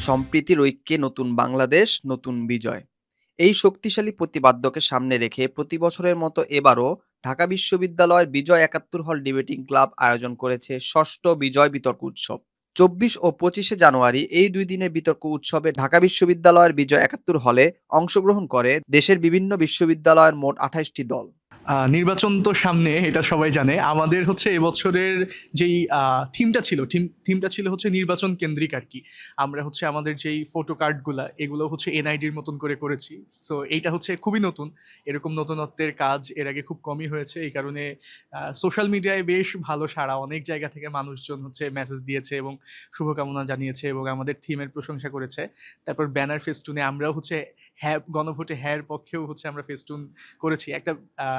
সম্প্রীতির ঐক্যে নতুন বাংলাদেশ, নতুন বিজয়। এই শক্তিশালী প্রতিপাদ্যকে সামনে রেখে প্রতি বছরের মতো এবারও ঢাকা বিশ্ববিদ্যালয়ের বিজয় ৭১ হল ডিবেটিং ক্লাব আয়োজন করেছে ষষ্ঠ বিজয় বিতর্ক উৎসব। ২৪ ও ২৫শে জানুয়ারি এই ২ দিনের বিতর্ক উৎসবে ঢাকা বিশ্ববিদ্যালয়ের বিজয় ৭১ হলে অংশগ্রহণ করে দেশের বিভিন্ন বিশ্ববিদ্যালয়ের মোট ২৮টি দল। নির্বাচন তো সামনে, এটা সবাই জানে। আমাদের হচ্ছে এবছরের যেই থিমটা ছিল হচ্ছে নির্বাচন কেন্দ্রিক আর কি। আমরা হচ্ছে আমাদের যেই ফটো কার্ডগুলা এগুলো হচ্ছে এনআইডির মতন করে করেছি। সো এইটা হচ্ছে খুবই নতুন। এরকম নতুনত্বের কাজ এর আগে খুব কমই হয়েছে। এই কারণে সোশ্যাল মিডিয়ায় বেশ ভালো সাড়া, অনেক জায়গা থেকে মানুষজন হচ্ছে মেসেজ দিয়েছে এবং শুভকামনা জানিয়েছে এবং আমাদের থিমের প্রশংসা করেছে। তারপর ব্যানার ফেস্টুনে আমরাও হচ্ছে গণভোটে হ্যার পক্ষেও হচ্ছে আমরা ফেস্টুন করেছি।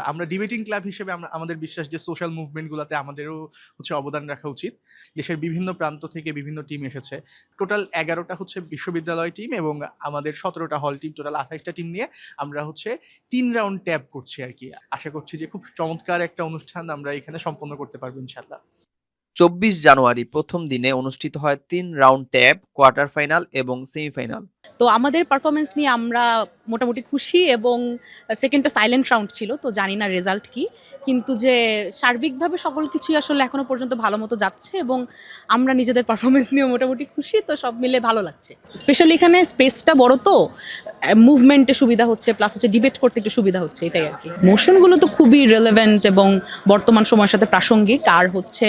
আমরা ডিবেটিং ক্লাব হিসেবে আমাদের বিশ্বাস যে সোশ্যাল মুভমেন্টগুলোতে আমাদেরও হচ্ছে অবদান রাখা উচিত। দেশের বিভিন্ন প্রান্ত থেকে বিভিন্ন টিম এসেছে। টোটাল ১১টা হচ্ছে বিশ্ববিদ্যালয় টিম এবং আমাদের ১৭টা হল টিম, টোটাল ২৮টা টিম নিয়ে আমরা হচ্ছে ৩ রাউন্ড ট্যাব করছি আর কি। আশা করছি যে খুব চমৎকার একটা অনুষ্ঠান আমরা এখানে সম্পন্ন করতে পারবো ইনশাআল্লাহ। ২৪ জানুয়ারি প্রথম দিনে অনুষ্ঠিত হয় ৩ রাউন্ড ট্যাব, কোয়ার্টার ফাইনাল এবং সেমিফাইনাল। তো আমাদের পারফরমেন্স নিয়ে আমরা মোটামুটি খুশি এবং সেকেন্ডটা সাইলেন্ট রাউন্ড ছিল, তো জানি না রেজাল্ট কি, কিন্তু যে সার্বিকভাবে সকল কিছুই আসলে এখনো পর্যন্ত ভালো মতো যাচ্ছে এবং আমরা নিজেদের পারফরমেন্স নিয়ে মোটামুটি খুশি, তো সব মিলে ভালো লাগছে। স্পেশালি এখানে স্পেসটা বড়, তো মুভমেন্টে সুবিধা হচ্ছে, প্লাস হচ্ছে ডিবেট করতে একটু সুবিধা হচ্ছে, এটাই আর কি। মোশনগুলো তো খুবই রেলেভেন্ট এবং বর্তমান সময়ের সাথে প্রাসঙ্গিক। আর হচ্ছে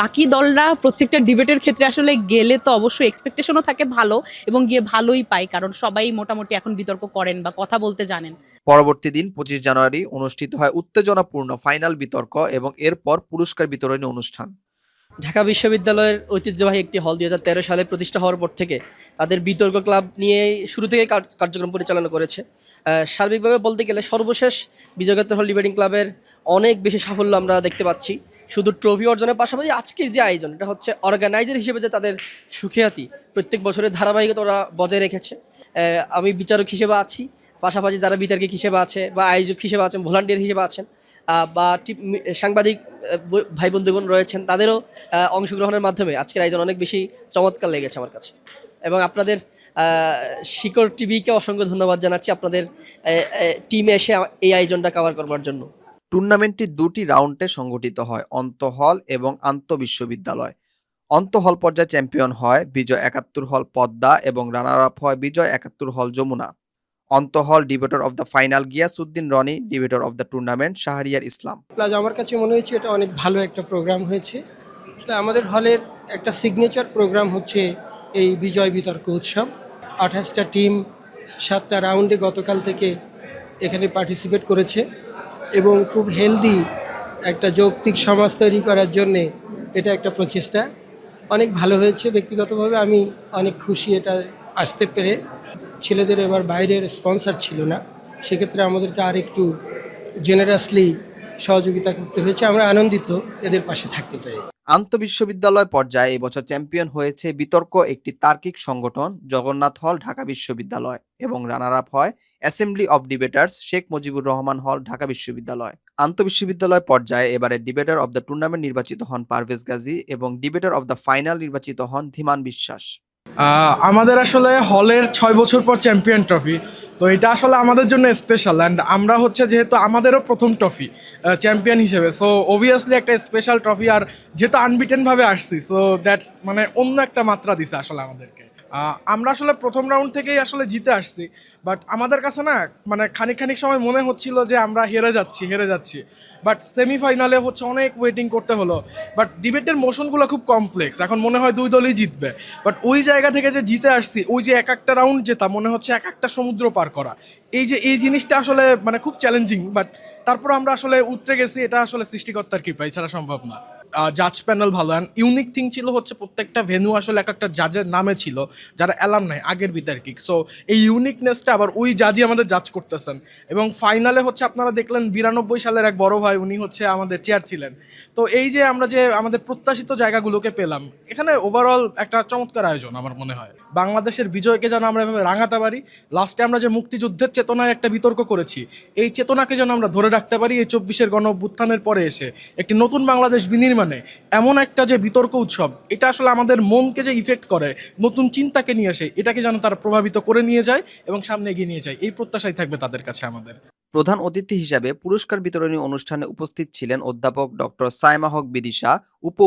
বাকি দলরা প্রত্যেকটা ডিবেটের ক্ষেত্রে আসলে গেলে তো অবশ্যই এক্সপেকটেশনও থাকে ভালো এবং গিয়ে ভালোই পাই, কারণ সবাই মোটামুটি এখন বিতর্ক করেন বা কথা বলতে জানেন। পরবর্তী দিন ২৫ জানুয়ারি অনুষ্ঠিত হয় উত্তেজনাপূর্ণ ফাইনাল বিতর্ক এবং এরপর পুরস্কার বিতরণী অনুষ্ঠান। ঢাকা বিশ্ববিদ্যালয়ের ঐতিহ্যবাহী একটি হল ২০১৩ সালে প্রতিষ্ঠা হওয়ার পর থেকে তাদের বিতর্ক ক্লাব নিয়ে শুরু থেকে কার্যক্রম পরিচালনা করেছে। সার্বিকভাবে বলতে গেলে সর্বশেষ বিজয় ৭১ হল ডিবেটিং ক্লাবের অনেক বেশি সাফল্য আমরা দেখতে পাচ্ছি। শুধু ট্রফি অর্জনের পাশাপাশি আজকের যে আয়োজন, এটা হচ্ছে অর্গানাইজার হিসেবে যে তাদের সুখিয়াতি প্রত্যেক বছরের ধারাবাহিকতা ওরা বজায় রেখেছে। আমি বিচারক হিসেবে আছি, পাশাপাশি যারা বিতর্কিক হিসেবে আছে বা আয়োজক হিসেবে আছেন, ভলান্টিয়ার হিসেবে আছেন বা সাংবাদিক ভাই বন্ধুগণ রয়েছেন, তাদেরও অংশগ্রহণের মাধ্যমে আজকের আয়োজন অনেক বেশি চমৎকার লেগেছে আমার কাছে। এবং আপনাদের শিকড় টিভিকে অসংখ্য ধন্যবাদ জানাচ্ছি আপনাদের টিমে এসে এই আয়োজনটা কভার করবার জন্য। টুর্নামেন্টটি ২টি রাউন্ডে সংগঠিত হয়, অন্তঃহল এবং আন্তঃবিশ্ববিদ্যালয়। অন্তঃহল পর্যায়ে চ্যাম্পিয়ন হয় বিজয় ৭১ হল পদ্মা এবং রানার আপ হয় বিজয় ৭১ হল যমুনা। অন্তঃহল debater of the final Giasuddin Roni, debater of the tournament Shahriar Islam. Plus আমার কাছে মনে হয়েছে এটা অনেক ভালো একটা প্রোগ্রাম হয়েছে। আসলে আমাদের হলের একটা সিগনেচার প্রোগ্রাম হচ্ছে এই বিজয় বিতর্ক উৎসব। ২৮টা টিম ৭টা রাউন্ডে গতকাল থেকে এখানে পার্টিসিপেট করেছে এবং খুব হেলদি একটা যৌক্তিক সমাজ তৈরি করার জন্যে এটা একটা প্রচেষ্টা। অনেক ভালো হয়েছে। ব্যক্তিগতভাবে আমি অনেক খুশি এটা আসতে পেরে। ছেলেদের এবার বাইরের স্পন্সর ছিল না, সেক্ষেত্রে আমাদেরকে আর একটু জেনারাসলি সহযোগিতা করতে হয়েছে। আমরা আনন্দিত এদের পাশে থাকতে পেরে। আন্তঃবিশ্ববিদ্যালয় পর্যায়ে এবছর চ্যাম্পিয়ন হয়েছে বিতর্ক একটি তার্কিক সংগঠন জগন্নাথ হল ঢাকা বিশ্ববিদ্যালয় এবং রানার আপ হয় অ্যাসেম্বলি অব ডিবেটার্স শেখ মুজিবুর রহমান হল ঢাকা বিশ্ববিদ্যালয়। আন্তঃবিশ্ববিদ্যালয় পর্যায়ে এবারে ডিবেটর অব দ্য টুর্নামেন্ট নির্বাচিত হন পারভেজ গাজী এবং ডিবেটর অব দ্য ফাইনাল নির্বাচিত হন ধীমান বিশ্বাস। আমাদের আসলে হলের ৬ বছর পর চ্যাম্পিয়ন ট্রফি, তো এটা আসলে আমাদের জন্য স্পেশাল। অ্যান্ড আমরা হচ্ছে যেহেতু আমাদেরও প্রথম ট্রফি চ্যাম্পিয়ন হিসেবে, সো অবভিয়াসলি একটা স্পেশাল ট্রফি। আর যেহেতু আনবিটেনভাবে আসছি, সো দ্যাটস মানে অন্য একটা মাত্রা দিছে আসলে আমাদেরকে। আমরা আসলে প্রথম রাউন্ড থেকেই আসলে জিতে আসছি, বাট আমাদের কাছে না মানে খানিক সময় মনে হচ্ছিল যে আমরা হেরে যাচ্ছি। বাট সেমিফাইনালে হচ্ছে অনেক ওয়েটিং করতে হলো। বাট ডিবেটের মোশনগুলো খুব কমপ্লেক্স, এখন মনে হয় দুই দলই জিতবে। বাট ওই জায়গা থেকে যে জিতে আসছি, ওই যে এক একটা রাউন্ড জেতা মনে হচ্ছে এক একটা সমুদ্র পার করা, এই জিনিসটা আসলে মানে খুব চ্যালেঞ্জিং। বাট তারপর আমরা আসলে উতরে গেছি, এটা আসলে সৃষ্টিকর্তার কৃপা, এছাড়া সম্ভব না। জাজ প্যানেল ভালো। অ্যান্ড ইউনিক থিং ছিল হচ্ছে প্রত্যেকটা ভেন্যু আসলে এক একটা জাজের নামে ছিল যারা অ্যালাম নাই আগের বিতার্কিক। সো এই ইউনিকনেসটা আবার ওই জাজই আমাদের জাজ করতেছেন। এবং ফাইনালে হচ্ছে আপনারা দেখলেন ৯২ সালের এক বড় ভাই, উনি হচ্ছে আমাদের চেয়ার ছিলেন। তো এই যে আমরা যে আমাদের প্রত্যাশিত জায়গাগুলোকে পেলাম, এখানে ওভারঅল একটা চমৎকার আয়োজন আমার মনে হয়। বাংলাদেশের বিজয়কে যেন আমরা এভাবে রাঙাতে পারি। লাস্টে আমরা যে মুক্তিযুদ্ধের চেতনায় একটা বিতর্ক করেছি, এই চেতনাকে যেন আমরা ধরে রাখতে পারি এই 24-এর গণ অভ্যুত্থানের পরে এসে একটি নতুন বাংলাদেশ বিনির্মাণে। এমন একটা যে বিতর্ক উৎসব, এটা আসলে আমাদের মনকে যে ইফেক্ট করে, নতুন চিন্তাকে নিয়ে আসে, এটাকে যেন তারা প্রভাবিত করে নিয়ে যায় এবং সামনে এগিয়ে নিয়ে যায়, এই প্রত্যাশাই থাকবে তাদের কাছে আমাদের। প্রধান অতিথি হিসাবে পুরস্কার বিতরণী অনুষ্ঠানে উপস্থিত ছিলেন অধ্যাপক ডক্টর সাইমা হক বিদিশা,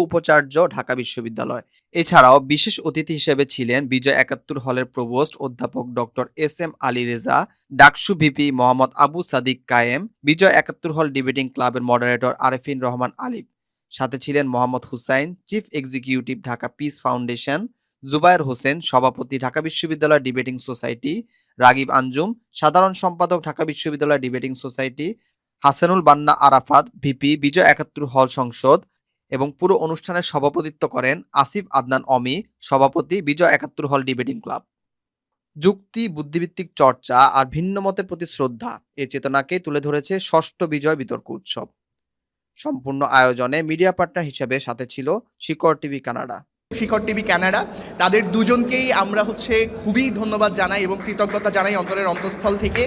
উপাচার্য, ঢাকা বিশ্ববিদ্যালয়। এছাড়াও বিশেষ অতিথি হিসেবে ছিলেন বিজয় ৭১ হলের প্রভোস্ট অধ্যাপক doctor S M. Ali Reza, DUCSU VP Mohammad Abu Sadik Kayem, Bijoy ৭১ হল ডিবেটিং ক্লাবের মডারেটর আরেফিন রহমান আলিফ। সাথে ছিলেন Mohammad Hussain, chief executive, Dhaka peace foundation, Zubair Hossain, সভাপতি, ঢাকা বিশ্ববিদ্যালয় ডিবেটিং সোসাইটি, রাগিব আঞ্জুম, সাধারণ সম্পাদক, ঢাকা বিশ্ববিদ্যালয় ডিবেটিং সোসাইটি, হাসানুল বান্না আরাফাত, ভিপি, বিজয় ৭১ হল সংসদ, এবং পুরো অনুষ্ঠানের সভাপতিত্ব করেন আসিফ আদনান অমি, সভাপতি, বিজয় ৭১ হল ডিবেটিং ক্লাব। যুক্তি, বুদ্ধিভিত্তিক চর্চা আর ভিন্ন মতের প্রতি শ্রদ্ধা, এই চেতনাকে তুলে ধরেছে ষষ্ঠ বিজয় বিতর্ক উৎসব। সম্পূর্ণ আয়োজনে মিডিয়া পার্টনার হিসেবে সাথে ছিল শিকড় টিভি কানাডা। শিখর টিভি কানাডা, তাদের দুজনকেই আমরা খুবই ধন্যবাদ জানাই এবং কৃতজ্ঞতা জানাই অন্তরের অন্তঃস্থল থেকে।